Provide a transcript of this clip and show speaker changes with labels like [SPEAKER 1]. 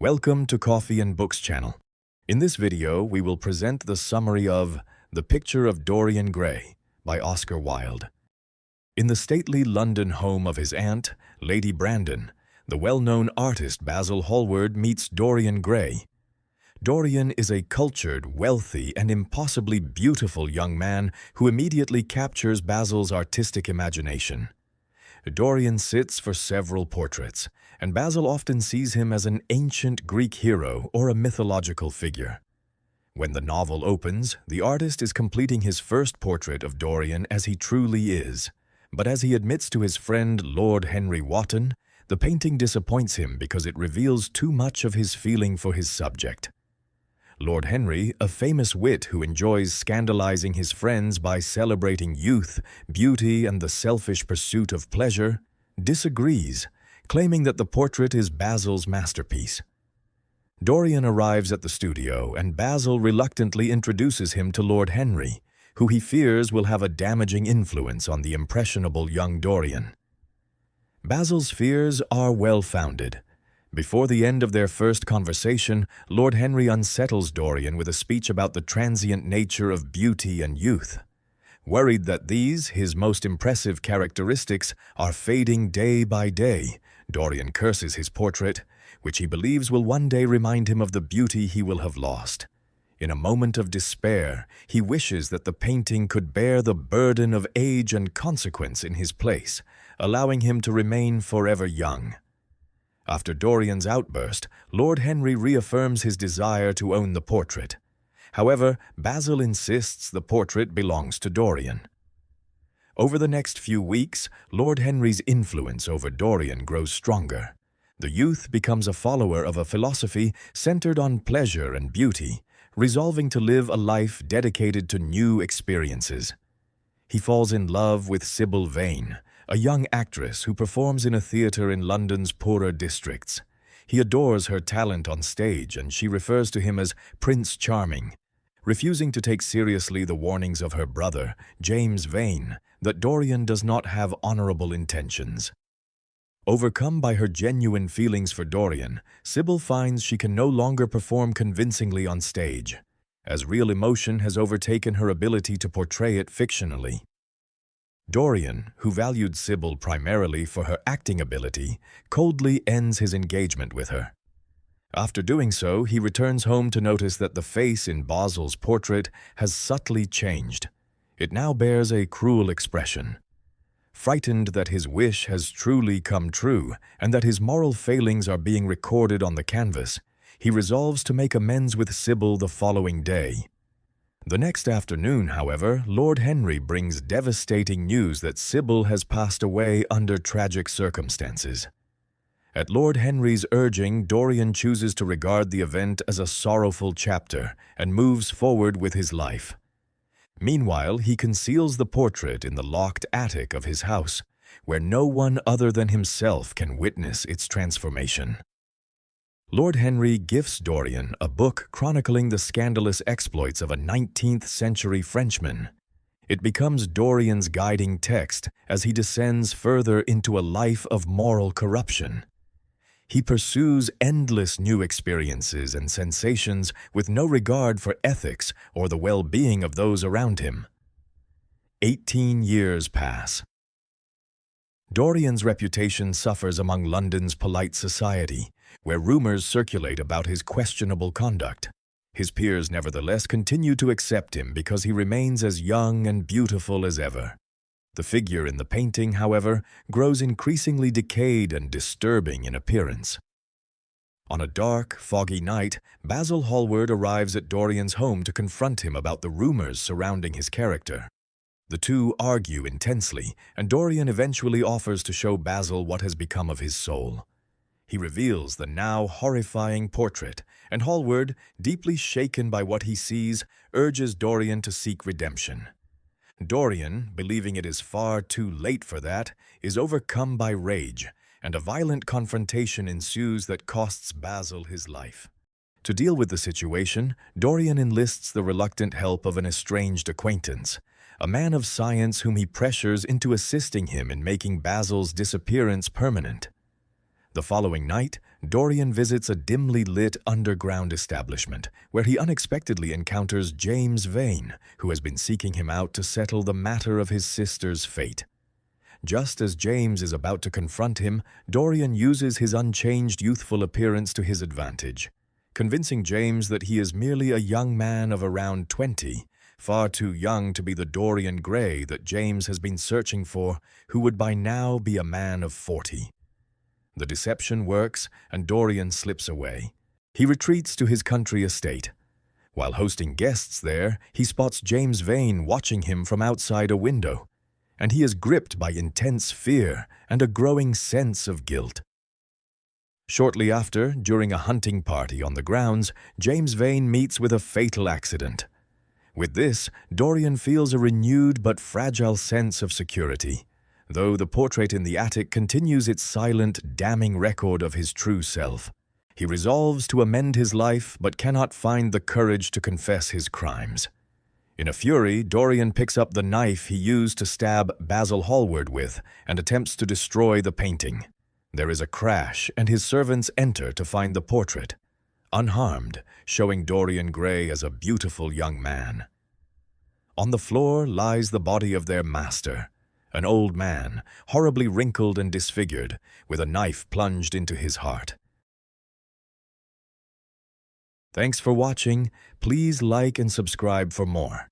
[SPEAKER 1] Welcome to Coffee and Books channel. In this video, we will present the summary of The Picture of Dorian Gray by Oscar Wilde. In the stately London home of his aunt, Lady Brandon, the well-known artist Basil Hallward meets Dorian Gray. Dorian is a cultured, wealthy, and impossibly beautiful young man who immediately captures Basil's artistic imagination. Dorian sits for several portraits, and Basil often sees him as an ancient Greek hero or a mythological figure. When the novel opens, the artist is completing his first portrait of Dorian as he truly is. But as he admits to his friend Lord Henry Wotton, the painting disappoints him because it reveals too much of his feeling for his subject. Lord Henry, a famous wit who enjoys scandalizing his friends by celebrating youth, beauty, and the selfish pursuit of pleasure, disagrees, claiming that the portrait is Basil's masterpiece. Dorian arrives at the studio, and Basil reluctantly introduces him to Lord Henry, who he fears will have a damaging influence on the impressionable young Dorian. Basil's fears are well-founded. Before the end of their first conversation, Lord Henry unsettles Dorian with a speech about the transient nature of beauty and youth. Worried that these, his most impressive characteristics, are fading day by day, Dorian curses his portrait, which he believes will one day remind him of the beauty he will have lost. In a moment of despair, he wishes that the painting could bear the burden of age and consequence in his place, allowing him to remain forever young. After Dorian's outburst, Lord Henry reaffirms his desire to own the portrait. However, Basil insists the portrait belongs to Dorian. Over the next few weeks, Lord Henry's influence over Dorian grows stronger. The youth becomes a follower of a philosophy centered on pleasure and beauty, resolving to live a life dedicated to new experiences. He falls in love with Sybil Vane, a young actress who performs in a theater in London's poorer districts. He adores her talent on stage, and she refers to him as Prince Charming, refusing to take seriously the warnings of her brother, James Vane, that Dorian does not have honorable intentions. Overcome by her genuine feelings for Dorian, Sybil finds she can no longer perform convincingly on stage, as real emotion has overtaken her ability to portray it fictionally. Dorian, who valued Sybil primarily for her acting ability, coldly ends his engagement with her. After doing so, he returns home to notice that the face in Basil's portrait has subtly changed. It now bears a cruel expression. Frightened that his wish has truly come true and that his moral failings are being recorded on the canvas, he resolves to make amends with Sybil the following day. The next afternoon, however, Lord Henry brings devastating news that Sybil has passed away under tragic circumstances. At Lord Henry's urging, Dorian chooses to regard the event as a sorrowful chapter and moves forward with his life. Meanwhile, he conceals the portrait in the locked attic of his house, where no one other than himself can witness its transformation. Lord Henry gifts Dorian a book chronicling the scandalous exploits of a 19th-century Frenchman. It becomes Dorian's guiding text as he descends further into a life of moral corruption. He pursues endless new experiences and sensations with no regard for ethics or the well-being of those around him. 18 years pass. Dorian's reputation suffers among London's polite society, where rumors circulate about his questionable conduct. His peers nevertheless continue to accept him because he remains as young and beautiful as ever. The figure in the painting, however, grows increasingly decayed and disturbing in appearance. On a dark, foggy night, Basil Hallward arrives at Dorian's home to confront him about the rumors surrounding his character. The two argue intensely, and Dorian eventually offers to show Basil what has become of his soul. He reveals the now horrifying portrait, and Hallward, deeply shaken by what he sees, urges Dorian to seek redemption. Dorian, believing it is far too late for that, is overcome by rage, and a violent confrontation ensues that costs Basil his life. To deal with the situation, Dorian enlists the reluctant help of an estranged acquaintance, a man of science whom he pressures into assisting him in making Basil's disappearance permanent. The following night, Dorian visits a dimly lit underground establishment where he unexpectedly encounters James Vane, who has been seeking him out to settle the matter of his sister's fate. Just as James is about to confront him, Dorian uses his unchanged youthful appearance to his advantage, convincing James that he is merely a young man of around 20, far too young to be the Dorian Gray that James has been searching for, who would by now be a man of 40. The deception works, and Dorian slips away. He retreats to his country estate. While hosting guests there, he spots James Vane watching him from outside a window, and he is gripped by intense fear and a growing sense of guilt. Shortly after, during a hunting party on the grounds, James Vane meets with a fatal accident. With this, Dorian feels a renewed but fragile sense of security, though the portrait in the attic continues its silent, damning record of his true self. He resolves to amend his life but cannot find the courage to confess his crimes. In a fury, Dorian picks up the knife he used to stab Basil Hallward with and attempts to destroy the painting. There is a crash, and his servants enter to find the portrait, unharmed, showing Dorian Gray as a beautiful young man. On the floor lies the body of their master, an old man, horribly wrinkled and disfigured, with a knife plunged into his heart. Thanks for watching. Please like and subscribe for more.